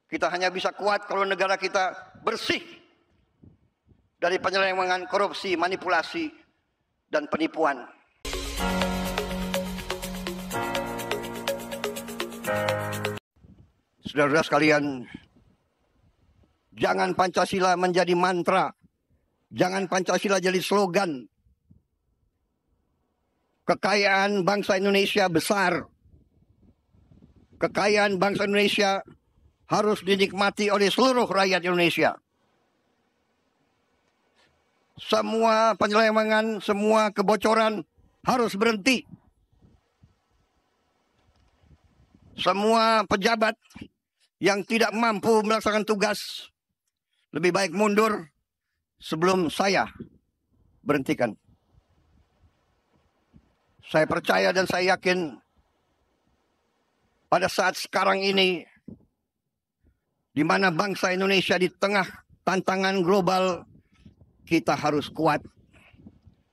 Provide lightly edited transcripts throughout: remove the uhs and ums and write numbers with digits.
Kita hanya bisa kuat kalau negara kita bersih dari penyelewengan, korupsi, manipulasi, dan penipuan. Saudara-saudara sekalian, jangan Pancasila menjadi mantra, jangan Pancasila jadi slogan. Kekayaan bangsa Indonesia besar. Kekayaan bangsa Indonesia harus dinikmati oleh seluruh rakyat Indonesia. Semua penyelewengan, semua kebocoran harus berhenti. Semua pejabat yang tidak mampu melaksanakan tugas lebih baik mundur sebelum saya berhentikan. Saya percaya dan saya yakin pada saat sekarang ini, di mana bangsa Indonesia di tengah tantangan global, kita harus kuat.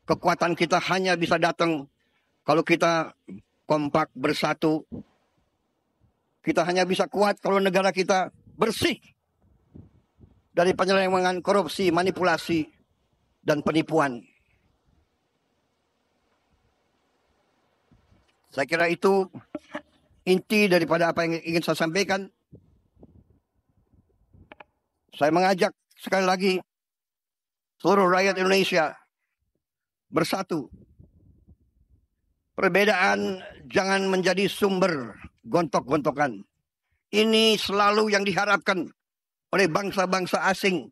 Kekuatan kita hanya bisa datang kalau kita kompak bersatu. Kita hanya bisa kuat kalau negara kita bersih dari penyelewengan, korupsi, manipulasi, dan penipuan. Saya kira itu inti daripada apa yang ingin saya sampaikan. Saya mengajak sekali lagi seluruh rakyat Indonesia bersatu. Perbedaan jangan menjadi sumber gontok-gontokan. Ini selalu yang diharapkan oleh bangsa-bangsa asing.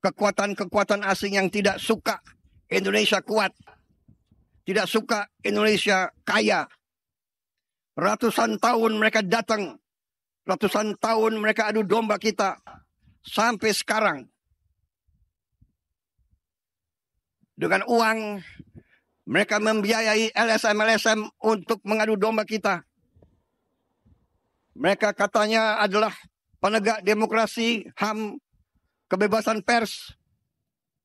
Kekuatan-kekuatan asing yang tidak suka Indonesia kuat. Tidak suka Indonesia kaya. Ratusan tahun mereka datang. Ratusan tahun mereka adu domba kita. Sampai sekarang. Dengan uang, mereka membiayai LSM-LSM untuk mengadu domba kita. Mereka katanya adalah penegak demokrasi, HAM, kebebasan pers.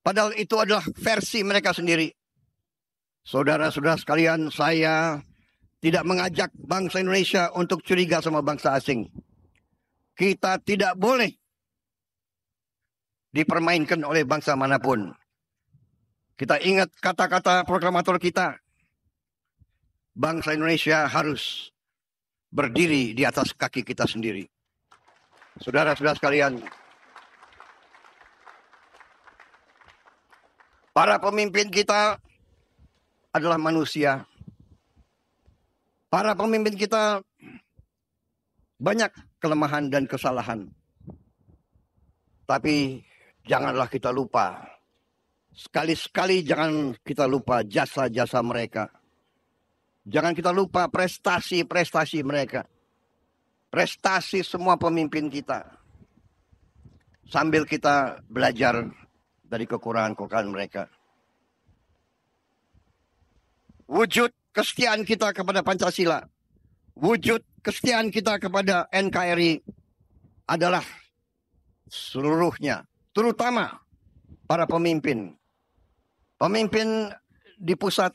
Padahal itu adalah versi mereka sendiri. Saudara-saudara sekalian, saya tidak mengajak bangsa Indonesia untuk curiga sama bangsa asing. Kita tidak boleh dipermainkan oleh bangsa manapun. Kita ingat kata-kata proklamator kita. Bangsa Indonesia harus berdiri di atas kaki kita sendiri. Saudara-saudara sekalian, para pemimpin kita adalah manusia. Para pemimpin kita banyak kelemahan dan kesalahan. Tapi janganlah kita lupa. Sekali-sekali jangan kita lupa jasa-jasa mereka. Jangan kita lupa prestasi-prestasi mereka. Prestasi semua pemimpin kita. Sambil kita belajar dari kekurangan-kekurangan mereka. Wujud kesetiaan kita kepada Pancasila. Wujud kesetiaan kita kepada NKRI adalah seluruhnya. Terutama para pemimpin. Pemimpin di pusat,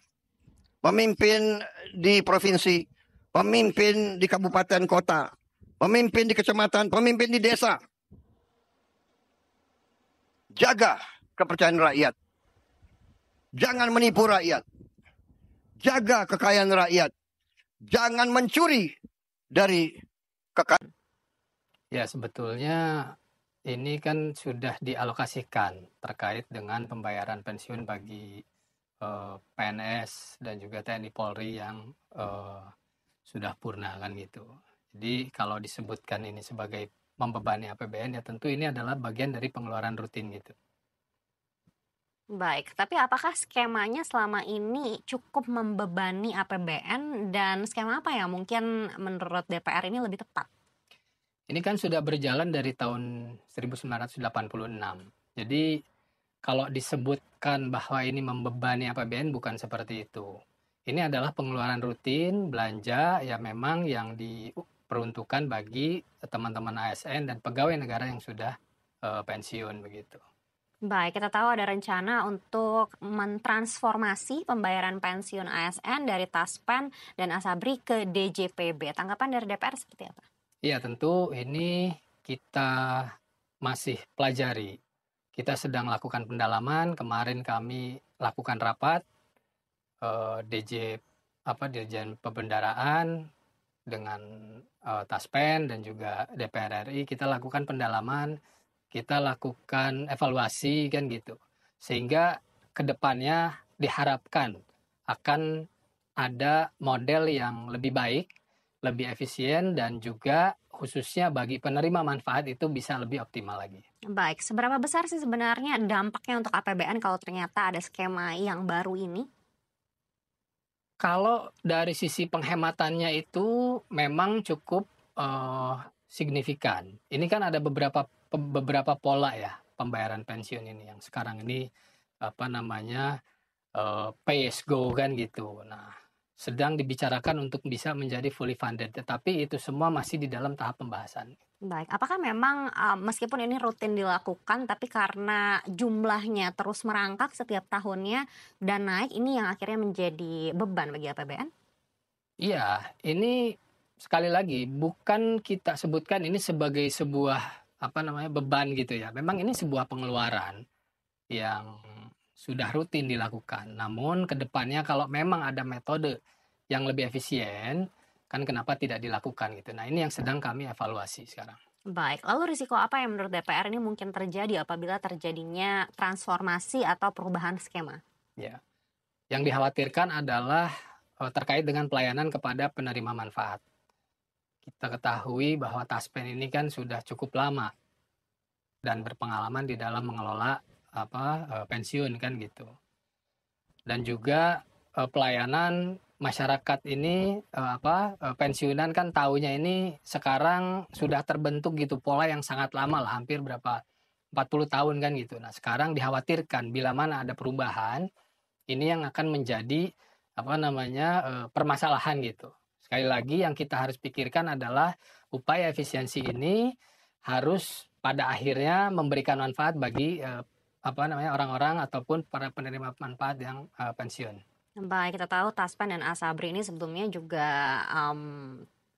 pemimpin di provinsi, pemimpin di kabupaten kota, pemimpin di kecamatan, pemimpin di desa. Jaga kepercayaan rakyat. Jangan menipu rakyat. Jaga kekayaan rakyat. Jangan mencuri dari kekayaan. Ya, sebetulnya ini kan sudah dialokasikan terkait dengan pembayaran pensiun bagi PNS dan juga TNI Polri yang sudah purna kan gitu. Jadi kalau disebutkan ini sebagai membebani APBN, ya tentu ini adalah bagian dari pengeluaran rutin gitu. Baik, tapi apakah skemanya selama ini cukup membebani APBN dan skema apa yang mungkin menurut DPR ini lebih tepat? Ini kan sudah berjalan dari tahun 1986. Jadi kalau disebutkan bahwa ini membebani APBN bukan seperti itu. Ini adalah pengeluaran rutin, belanja ya memang yang diperuntukkan bagi teman-teman ASN dan pegawai negara yang sudah pensiun begitu. Baik, kita tahu ada rencana untuk mentransformasi pembayaran pensiun ASN dari Taspen dan Asabri ke DJPB. Tanggapan dari DPR seperti apa? Iya, tentu ini kita masih pelajari. Kita sedang lakukan pendalaman. Kemarin kami lakukan rapat Dirjen Pembendaraan dengan Taspen dan juga DPR RI. Kita lakukan pendalaman, kita lakukan evaluasi kan gitu. Sehingga kedepannya diharapkan akan ada model yang lebih baik, lebih efisien, dan juga khususnya bagi penerima manfaat itu bisa lebih optimal lagi. Baik, seberapa besar sih sebenarnya dampaknya untuk APBN kalau ternyata ada skema yang baru ini? Kalau dari sisi penghematannya itu memang cukup signifikan. Ini kan ada beberapa pola ya pembayaran pensiun ini yang sekarang ini pay as go kan gitu. Nah, sedang dibicarakan untuk bisa menjadi fully funded, tetapi itu semua masih di dalam tahap pembahasan. Baik, apakah memang meskipun ini rutin dilakukan, tapi karena jumlahnya terus merangkak setiap tahunnya dan naik, ini yang akhirnya menjadi beban bagi APBN? Iya, ini sekali lagi bukan kita sebutkan ini sebagai sebuah beban gitu ya. Memang ini sebuah pengeluaran yang sudah rutin dilakukan. Namun kedepannya kalau memang ada metode yang lebih efisien, kan kenapa tidak dilakukan gitu. Nah, ini yang sedang kami evaluasi sekarang. Baik, lalu risiko apa yang menurut DPR ini mungkin terjadi apabila terjadinya transformasi atau perubahan skema? Ya. Yang dikhawatirkan adalah terkait dengan pelayanan kepada penerima manfaat. Kita ketahui bahwa Taspen ini kan sudah cukup lama dan berpengalaman di dalam mengelola pensiun kan gitu. Dan juga pelayanan masyarakat ini pensiunan kan taunya ini sekarang sudah terbentuk gitu pola yang sangat lama lah, hampir 40 tahun kan gitu. Nah, sekarang dikhawatirkan bila mana ada perubahan ini yang akan menjadi permasalahan gitu. Sekali lagi yang kita harus pikirkan adalah upaya efisiensi ini harus pada akhirnya memberikan manfaat bagi orang-orang ataupun para penerima manfaat yang pensiun. Baik, kita tahu Taspen dan Asabri ini sebelumnya juga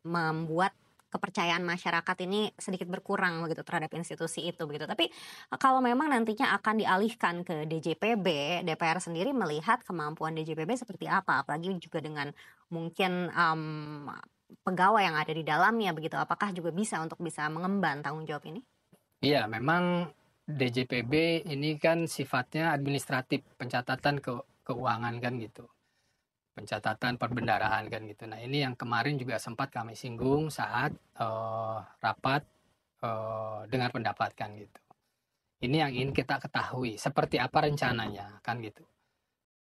membuat kepercayaan masyarakat ini sedikit berkurang begitu terhadap institusi itu begitu. Tapi kalau memang nantinya akan dialihkan ke DJPB, DPR sendiri melihat kemampuan DJPB seperti apa, apalagi juga dengan mungkin pegawai yang ada di dalamnya begitu. Apakah juga bisa untuk bisa mengemban tanggung jawab ini? Iya, memang DJPB ini kan sifatnya administratif, pencatatan keuangan kan gitu. Pencatatan perbendaraan kan gitu. Nah, ini yang kemarin juga sempat kami singgung saat rapat dengar pendapat kan gitu. Ini yang ingin kita ketahui, seperti apa rencananya kan gitu.